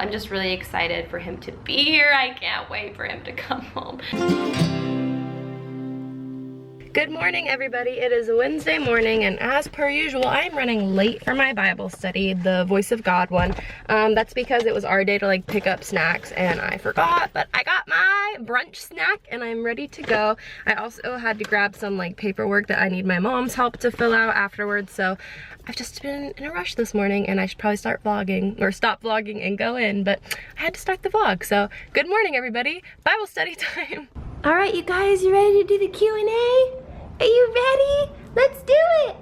I'm just really excited for him to be here. I can't wait for him to come home. Good morning, everybody. It is a Wednesday morning, and as per usual, I'm running late for my Bible study, the Voice of God one. That's because it was our day to like pick up snacks, and I forgot, but I got my brunch snack, and I'm ready to go. I also had to grab some like paperwork that I need my mom's help to fill out afterwards, so I've just been in a rush this morning, and I should probably start vlogging, or stop vlogging and go in, but I had to start the vlog. So good morning, everybody. Bible study time. All right, you guys, you ready to do the Q&A? Are you ready? Let's do it.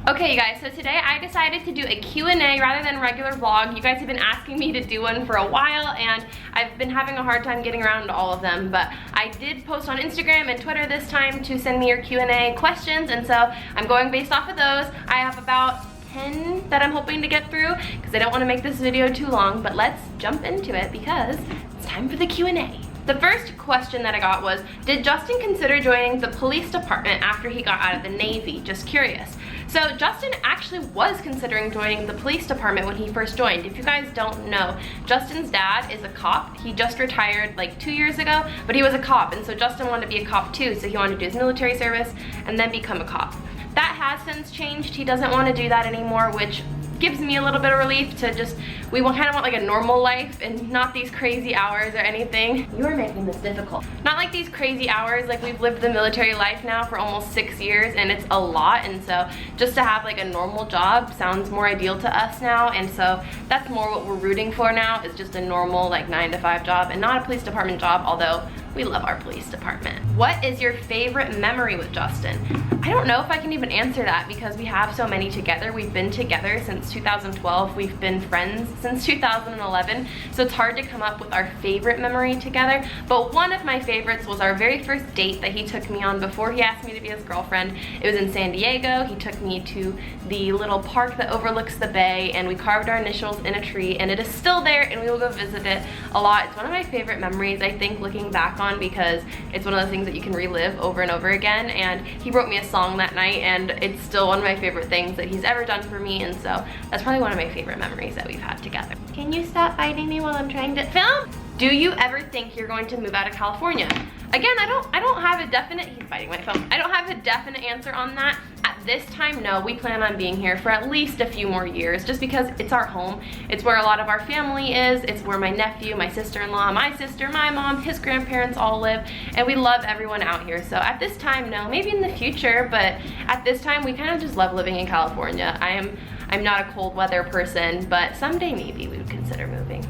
Okay, you guys, so today I decided to do a Q&A rather than a regular vlog. You guys have been asking me to do one for a while, and I've been having a hard time getting around to all of them, but I did post on Instagram and Twitter this time to send me your Q&A questions, and so I'm going based off of those. I have about 10 that I'm hoping to get through because I don't want to make this video too long, but let's jump into it because it's time for the Q&A. The first question that I got was, did Justin consider joining the police department after he got out of the Navy? Just curious. So Justin actually was considering joining the police department when he first joined. If you guys don't know, Justin's dad is a cop. He just retired like 2 years ago, but he was a cop, and so Justin wanted to be a cop too, so he wanted to do his military service and then become a cop. That has since changed. He doesn't want to do that anymore, which gives me a little bit of relief to just, we kind of want like a normal life and not these crazy hours or anything. You are making this difficult. Not like these crazy hours, like we've lived the military life now for almost 6 years and it's a lot, and so just to have like a normal job sounds more ideal to us now, and so that's more what we're rooting for now, is just a normal like 9-to-5 job and not a police department job, although we love our police department. What is your favorite memory with Justin? I don't know if I can even answer that because we have so many together. We've been together since 2012. We've been friends since 2011. So it's hard to come up with our favorite memory together. But one of my favorites was our very first date that he took me on before he asked me to be his girlfriend. It was in San Diego. He took me to the little park that overlooks the bay, and we carved our initials in a tree, and it is still there, and we will go visit it a lot. It's one of my favorite memories, I think, looking back on, because it's one of those things that you can relive over and over again. And he wrote me a song that night, and it's still one of my favorite things that he's ever done for me, and so that's probably one of my favorite memories that we've had together. Can you stop fighting me while I'm trying to film? Do you ever think you're going to move out of California? Again, I don't have a definite, he's biting my phone. I don't have a definite answer on that. At this time, no, we plan on being here for at least a few more years, just because it's our home. It's where a lot of our family is. It's where my nephew, my sister-in-law, my sister, my mom, his grandparents all live, and we love everyone out here. So at this time, no, maybe in the future, but at this time, we kind of just love living in California. I'm not a cold weather person, but someday maybe we would consider moving.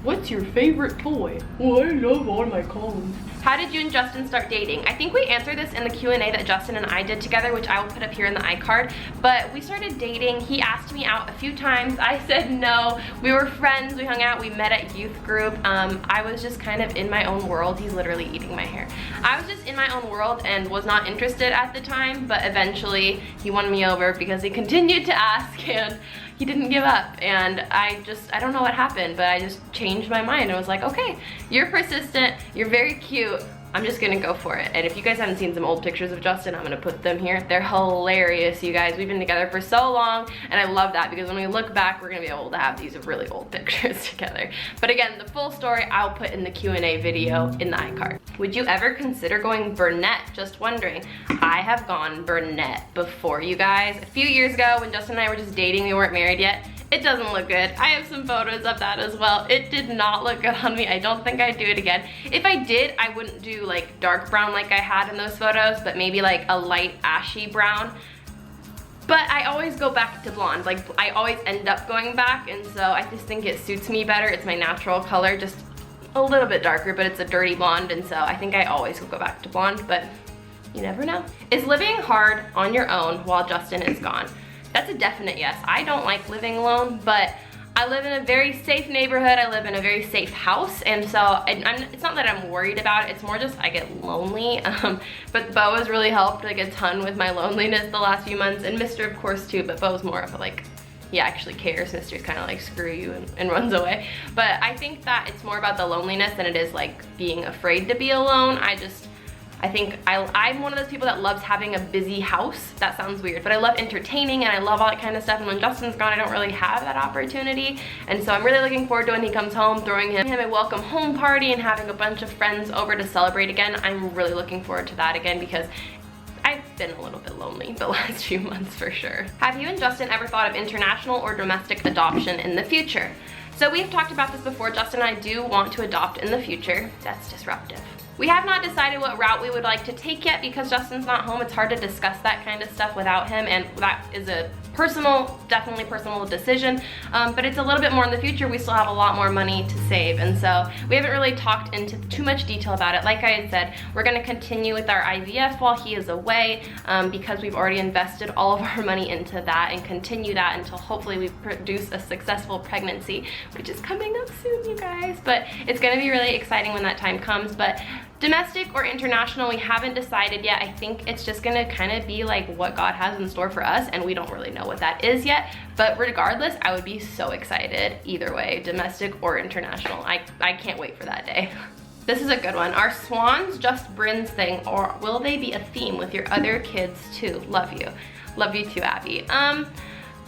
What's your favorite toy? Well, I love all my cones. How did you and Justin start dating? I think we answered this in the Q&A that Justin and I did together, which I will put up here in the iCard, but we started dating. He asked me out a few times. I said no. We were friends, we hung out, we met at youth group. I was just kind of in my own world. He's literally eating my hair. I was just in my own world and was not interested at the time, but eventually he won me over because he continued to ask, and he didn't give up, and I don't know what happened, but I just changed my mind and was like, okay, you're persistent, you're very cute, I'm just gonna go for it. And if you guys haven't seen some old pictures of Justin, I'm gonna put them here. They're hilarious, you guys. We've been together for so long, and I love that because when we look back, we're gonna be able to have these really old pictures together. But again, the full story I'll put in the Q&A video in the iCard. Would you ever consider going brunette? Just wondering. I have gone brunette before, you guys. A few years ago when Justin and I were just dating, we weren't married yet. It doesn't look good. I have some photos of that as well. It did not look good on me. I don't think I'd do it again. If I did, I wouldn't do like dark brown like I had in those photos, but maybe like a light ashy brown. But I always go back to blonde. Like I always end up going back, and so I just think it suits me better. It's my natural color, just a little bit darker, but it's a dirty blonde, and so I think I always will go back to blonde, but you never know. Is living hard on your own while Justin is gone? That's a definite yes. I don't like living alone, but I live in a very safe neighborhood. I live in a very safe house, and so it's not that I'm worried about it. It's more just I get lonely. But Bo has really helped like a ton with my loneliness the last few months, and Mr. of course too, but Bo's more of a like, he actually cares. Mr's kind of like screw you and runs away. But I think that it's more about the loneliness than it is like being afraid to be alone. I I think I'm one of those people that loves having a busy house. That sounds weird, but I love entertaining and I love all that kind of stuff. And when Justin's gone, I don't really have that opportunity. And so I'm really looking forward to when he comes home, throwing him a welcome home party and having a bunch of friends over to celebrate again. I'm really looking forward to that again because I've been a little bit lonely the last few months for sure. Have you and Justin ever thought of international or domestic adoption in the future? So we've talked about this before. Justin and I do want to adopt in the future. That's disruptive. We have not decided what route we would like to take yet because Justin's not home. It's hard to discuss that kind of stuff without him, and that is a definitely personal decision, but it's a little bit more in the future. We still have a lot more money to save, and so we haven't really talked into too much detail about it. Like I had said, we're gonna continue with our IVF while he is away because we've already invested all of our money into that, and continue that until hopefully we produce a successful pregnancy, which is coming up soon, you guys. But it's gonna be really exciting when that time comes. But domestic or international, we haven't decided yet. I think it's just gonna kind of be like what God has in store for us, and we don't really know what that is yet. But regardless, I would be so excited either way, domestic or international. I can't wait for that day. This is a good one. Are swans just Bryn's thing, or will they be a theme with your other kids too? Love you. Love you too, Abby.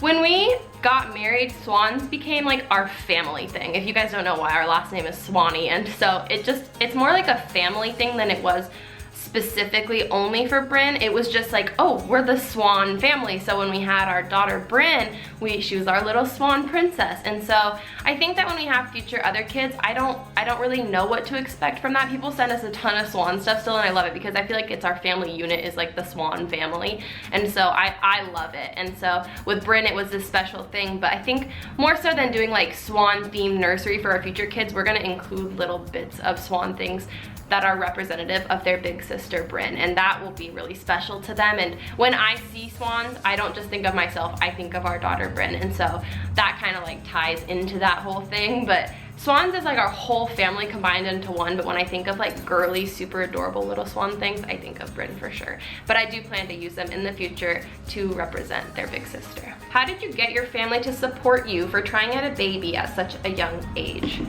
When we got married, swans became like our family thing. If you guys don't know why, our last name is Swannie, and so it's more like a family thing than it was specifically only for Bryn. It was just like, oh, we're the Swan family. So when we had our daughter Bryn, she was our little swan princess. And so I think that when we have future other kids, I don't really know what to expect from that. People send us a ton of swan stuff still, and I love it because I feel like it's our family unit is like the Swan family. And so I love it. And so with Bryn, it was this special thing. But I think more so than doing like swan themed nursery for our future kids, we're gonna include little bits of swan things that are representative of their big sister Bryn, and that will be really special to them. And when I see swans, I don't just think of myself, I think of our daughter Bryn, and so that kind of like ties into that whole thing. But swans is like our whole family combined into one, but when I think of like girly, super adorable little swan things, I think of Bryn for sure. But I do plan to use them in the future to represent their big sister. How did you get your family to support you for trying out a baby at such a young age?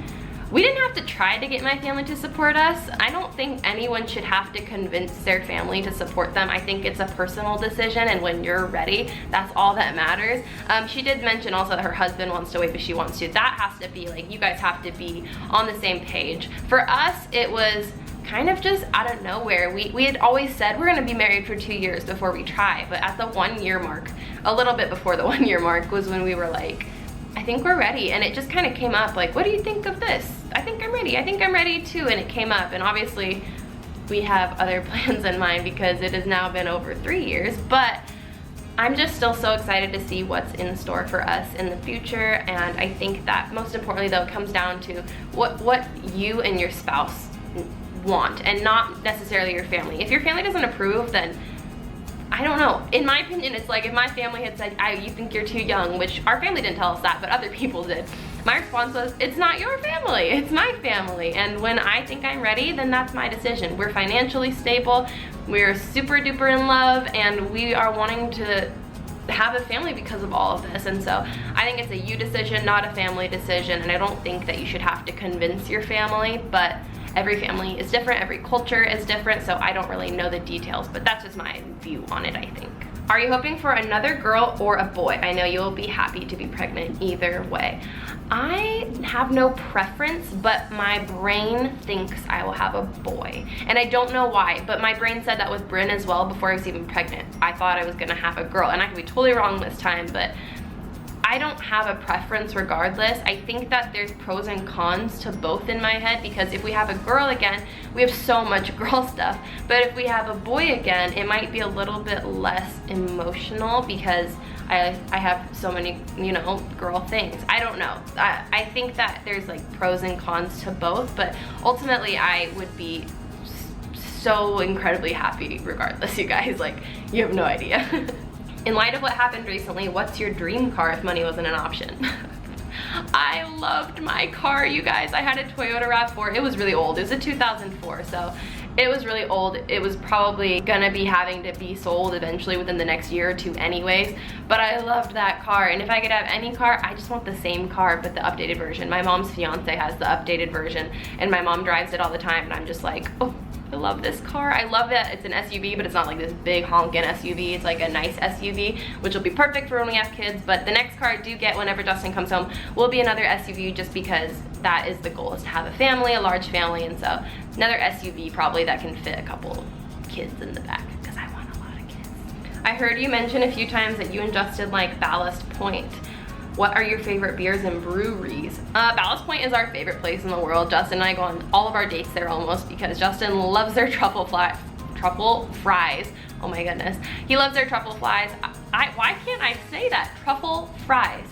We didn't have to try to get my family to support us. I don't think anyone should have to convince their family to support them. I think it's a personal decision, and when you're ready, that's all that matters. She did mention also that her husband wants to wait, but she wants to. That has to be like, you guys have to be on the same page. For us, it was kind of just out of nowhere. We had always said we're gonna be married for 2 years before we try, but at the 1 year mark, a little bit before the 1 year mark, was when we were like, I think we're ready. And it just kind of came up like, what do you think of this? I think I'm ready. I think I'm ready too. And it came up, and obviously we have other plans in mind because it has now been over 3 years, but I'm just still so excited to see what's in store for us in the future. And I think that most importantly though, it comes down to what you and your spouse want, and not necessarily your family. If your family doesn't approve, then I don't know. In my opinion, it's like if my family had said, you think you're too young, which our family didn't tell us that, but other people did. My response was, it's not your family, it's my family. And when I think I'm ready, then that's my decision. We're financially stable, we're super duper in love, and we are wanting to have a family because of all of this. And so I think it's a you decision, not a family decision. And I don't think that you should have to convince your family, but every family is different, every culture is different, so I don't really know the details, but that's just my view on it, I think. Are you hoping for another girl or a boy? I know you will be happy to be pregnant either way. I have no preference, but my brain thinks I will have a boy. And I don't know why, but my brain said that with Bryn as well before I was even pregnant. I thought I was gonna have a girl, and I could be totally wrong this time, but I don't have a preference regardless. I think that there's pros and cons to both in my head, because if we have a girl again, we have so much girl stuff. But if we have a boy again, it might be a little bit less emotional because I have so many, you know, girl things. I don't know. I think that there's like pros and cons to both, but ultimately I would be so incredibly happy regardless, you guys. Like, you have no idea. In light of what happened recently, what's your dream car if money wasn't an option? I loved my car, you guys. I had a Toyota RAV4. It was really old. It was a 2004, so it was really old. It was probably gonna be having to be sold eventually within the next year or two anyways, but I loved that car. And if I could have any car, I just want the same car, but the updated version. My mom's fiance has the updated version, and my mom drives it all the time, and I'm just like, oh, I love this car. I love that it's an SUV, but it's not like this big honkin' SUV. It's like a nice SUV, which will be perfect for when we have kids. But the next car I do get whenever Justin comes home will be another SUV, just because that is the goal, is to have a family, a large family. And so another SUV probably that can fit a couple kids in the back, because I want a lot of kids. I heard you mention a few times that you and Justin like Ballast Point. What are your favorite beers and breweries? Ballast Point is our favorite place in the world. Justin and I go on all of our dates there almost, because Justin loves their truffle fries. Oh my goodness. He loves their truffle fries. Why can't I say that? Truffle fries.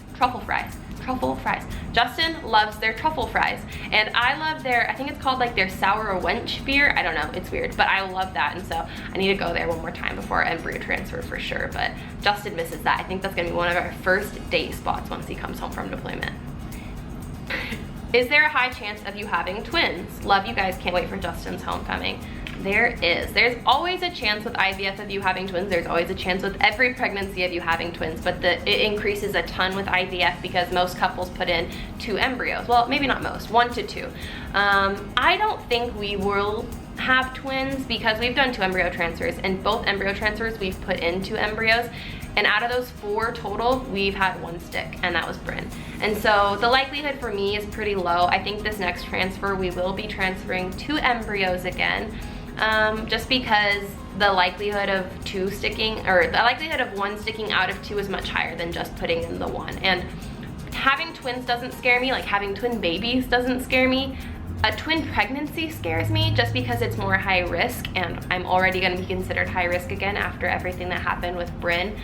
Justin loves their truffle fries. And I love their, I think it's called like their sour wench beer. I don't know, it's weird, but I love that. And so I need to go there one more time before I embryo transfer for sure. But Justin misses that. I think that's gonna be one of our first date spots once he comes home from deployment. Is there a high chance of you having twins? Love you guys, can't wait for Justin's homecoming. There is. There's always a chance with IVF of you having twins. There's always a chance with every pregnancy of you having twins, but it increases a ton with IVF because most couples put in 2 embryos. Well, maybe not most, 1 to 2. I don't think we will have twins because we've done 2 embryo transfers, and both embryo transfers we've put in 2 embryos. And out of those 4 total, we've had 1 stick, and that was Bryn. And so the likelihood for me is pretty low. I think this next transfer, we will be transferring 2 embryos again, just because the likelihood of 2 sticking, or the likelihood of 1 sticking out of 2 is much higher than just putting in the 1. And having twins doesn't scare me, like having twin babies doesn't scare me. A twin pregnancy scares me just because it's more high risk, and I'm already going to be considered high risk again after everything that happened with Bryn.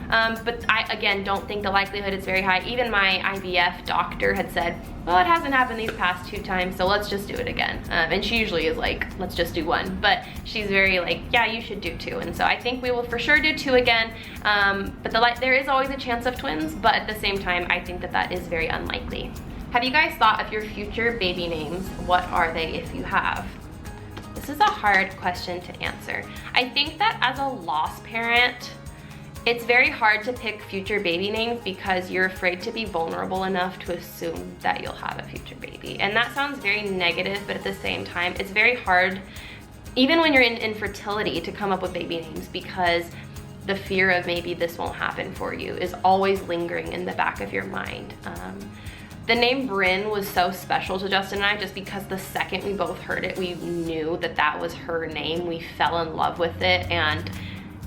But I, again, don't think the likelihood is very high. Even my IVF doctor had said, well, it hasn't happened these past 2 times, so let's just do it again. And she usually is like, let's just do 1. But she's very like, yeah, you should do 2. And so I think we will for sure do 2 again. But there is always a chance of twins, but at the same time, I think that is very unlikely. Have you guys thought of your future baby names? What are they if you have? This is a hard question to answer. I think that as a lost parent, it's very hard to pick future baby names because you're afraid to be vulnerable enough to assume that you'll have a future baby. And that sounds very negative, but at the same time, it's very hard, even when you're in infertility, to come up with baby names because the fear of maybe this won't happen for you is always lingering in the back of your mind. The name Bryn was so special to Justin and I just because the second we both heard it, we knew that that was her name. We fell in love with it, and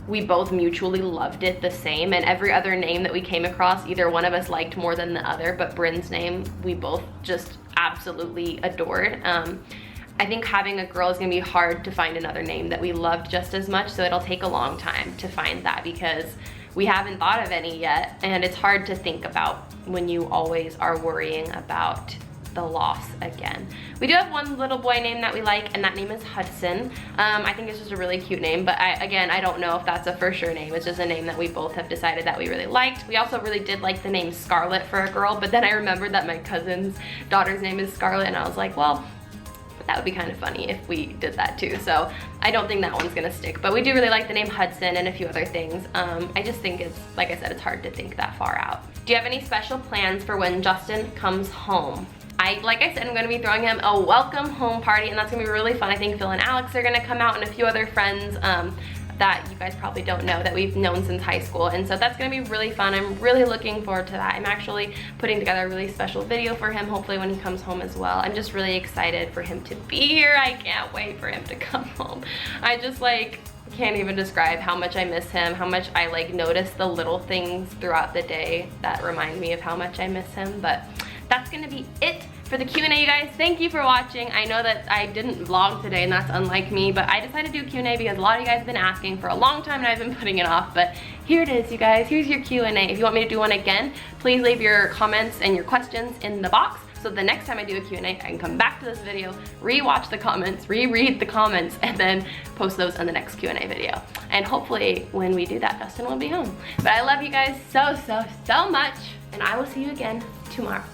we both mutually loved it the same. And every other name that we came across, either one of us liked more than the other, but Bryn's name we both just absolutely adored. I think having a girl is gonna be hard to find another name that we loved just as much, so it'll take a long time to find that because we haven't thought of any yet, and it's hard to think about when you always are worrying about the loss again. We do have one little boy name that we like, and that name is Hudson. I think it's just a really cute name, but I don't know if that's a for sure name. It's just a name that we both have decided that we really liked. We also really did like the name Scarlett for a girl, but then I remembered that my cousin's daughter's name is Scarlett, and I was like, well, that would be kind of funny if we did that too. So I don't think that one's gonna stick, but we do really like the name Hudson and a few other things. I just think it's, like I said, it's hard to think that far out. Do you have any special plans for when Justin comes home? Like I said, I'm gonna be throwing him a welcome home party, and that's gonna be really fun. I think Phil and Alex are gonna come out, and a few other friends that you guys probably don't know that we've known since high school, and so that's gonna be really fun. I'm really looking forward to that. I'm actually putting together a really special video for him, hopefully when he comes home as well. I'm just really excited for him to be here. I can't wait for him to come home. I just like can't even describe how much I miss him, how much I like notice the little things throughout the day that remind me of how much I miss him. But that's gonna be it for the Q&A, you guys. Thank you for watching. I know that I didn't vlog today, and that's unlike me, but I decided to do Q&A because a lot of you guys have been asking for a long time and I've been putting it off, but here it is, you guys. Here's your Q&A. If you want me to do one again, please leave your comments and your questions in the box, so the next time I do a Q&A, I can come back to this video, re-watch the comments, reread the comments, and then post those in the next Q&A video. And hopefully when we do that, Justin will be home. But I love you guys so, so, so much, and I will see you again tomorrow.